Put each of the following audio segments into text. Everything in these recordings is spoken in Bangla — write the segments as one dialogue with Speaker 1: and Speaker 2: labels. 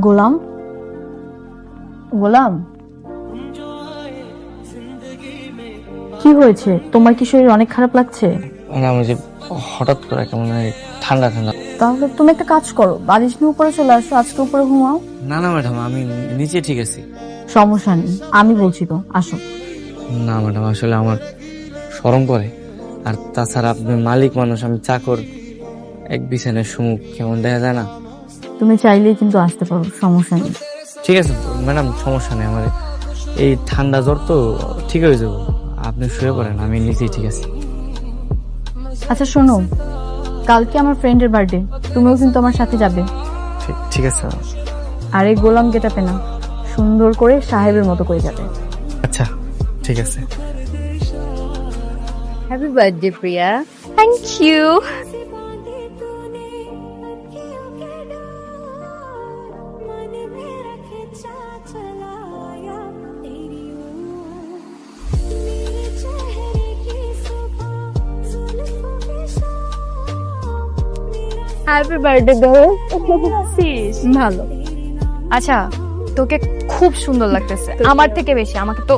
Speaker 1: গোলাম, গোলাম, কি হয়েছে? তোমার কি শরীর অনেক খারাপ লাগছে?
Speaker 2: না মুঝে হঠাৎ করে কেমন ঠান্ডা ঠান্ডা।
Speaker 1: তাহলে তুমি একটা কাজ করো, বালিশ নিয়ে উপরে চলে আসো, আজকে উপরে ঘুমাও।
Speaker 2: না না ম্যাডাম, আমি নিচে ঠিক আছি।
Speaker 1: সমস্যা নেই, আমি বলছি তো, আসো।
Speaker 2: না ম্যাডাম, আসলে আমার শরম করে। আর তাছাড়া আপনি মালিক মানুষ, আমি চাকর, এক বিছানায় সুমুখ কেমন দেখা যায় না।
Speaker 1: তুমি চাইলেই কিন্তু আসতে পারো, সমস্যা নেই।
Speaker 2: ঠিক আছে ম্যাডাম, সমস্যা নেই। আমার এই ঠান্ডা জ্বর তো ঠিক হয়ে যাবো, আপনি শুয়ে পড়েন, আমি নিচেই ঠিক আছি।
Speaker 1: আচ্ছা শোনো, কালকে আমার ফ্রেন্ডের বার্থডে, তুমিও কিন্তু আমার সাথে যাবে।
Speaker 2: ঠিক আছে।
Speaker 1: আর এই গোলাম গেটাপে না, সুন্দর করে সাহেবের মতো করে যাবে।
Speaker 2: আচ্ছা ঠিক আছে।
Speaker 1: Happy birthday Priya. Thank you. Happy birthday দোস্ত। ভালো।
Speaker 3: আচ্ছা, তোকে খুব সুন্দর লাগতেছে, আমার থেকে বেশি। আমাকে তো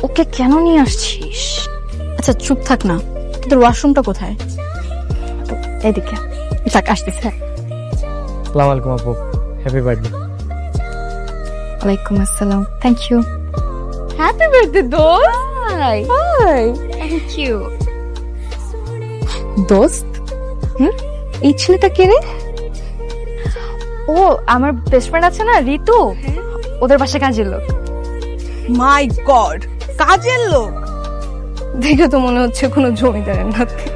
Speaker 3: ওকে কেন নিয়ে আসছিস? আচ্ছা চুপ থাক না, তোর ওয়াশরুমটা কোথায়? তো এদিকে থাক, আসতেছে।
Speaker 2: আসসালামু আলাইকুম আপু, হ্যাপি বার্থডে।
Speaker 3: ওয়ালাইকুম আসসালাম, থ্যাংক ইউ। হ্যাপি বার্থডে দোস্ত। Hi hi, thank you. দোস্ত, এই ছেলেটা কে রে? ও আমার বেস্ট ফ্রেন্ড আছে না, ঋতু, ওদের বাসায় কাজের লোক।
Speaker 4: মাই গড, কাজের লোক?
Speaker 3: দেখে তো মনে হচ্ছে কোনো জমিদারের নাতি।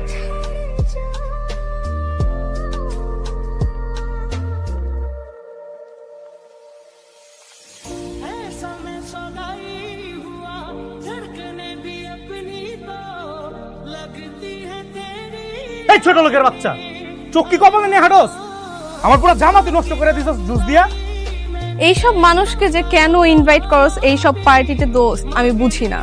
Speaker 5: এই ছোট লোকের বাচ্চা, চোখ কি কপালে নিয়ে হাঁটোস? আমার পুরো জামা তুই নষ্ট করে দিছস জুস দিয়া।
Speaker 3: এইসব মানুষকে যে কেন ইনভাইট করস এইসব পার্টিতে দোস্ত, আমি বুঝি না।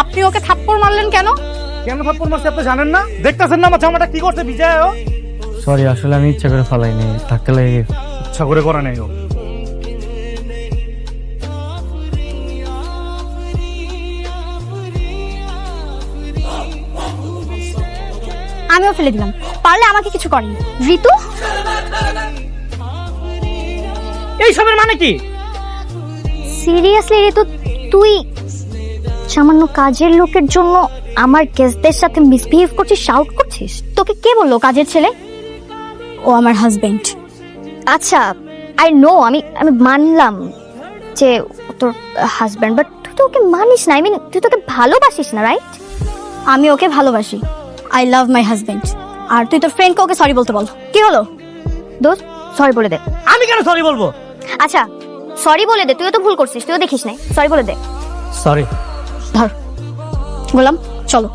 Speaker 3: আপনি ওকে থাপ্পড় মারলেন কেন?
Speaker 5: কেন থাপ্পড় মারছি আপনি জানেন না? দেখতাছেন না আমার জামাটা কি করতে ভিজায় ও?
Speaker 2: সরি, আসলে আমি ইচ্ছা করে ফালাইনি, ধাক্কা লেগে গেছে।
Speaker 5: ইচ্ছা করে করে নাই ও।
Speaker 6: আমিও ফেলে দিলাম, পারলে আমাকে কিছু করেন। ঋতু,
Speaker 5: এইসবের মানে কি?
Speaker 6: সিরিয়াসলি ঋতু, তুই সামান্য কাজের লোকের জন্য আমার গেস্টদের সাথে মিসবিহেভ করছিস, শাউট করছিস? তোকে কে বললো কাজের ছেলে? ও আমার হাজবেন্ড। আচ্ছা আই নো, আমি মানলাম যে ও তোর হাজবেন্ড, বাট তুই তো ওকে মানিস না। আই মিন তুই তোকে ভালোবাসিস না, রাইট? আমি ওকে ভালোবাসি, আই লাভ মাই হাজবেন্ড। আর তুই তোর ফ্রেন্ডকে ওকে সরি বলতে বল। কি হলো দোস্ত, সরি বলে দে।
Speaker 5: আমি কেন সরি বলবো?
Speaker 6: আচ্ছা সরি বলে দে, তুইও তো ভুল করছিস, তুইও দেখিস নাই, সরি বলে দে।
Speaker 2: সরি।
Speaker 6: ধর গোলাম, চলো।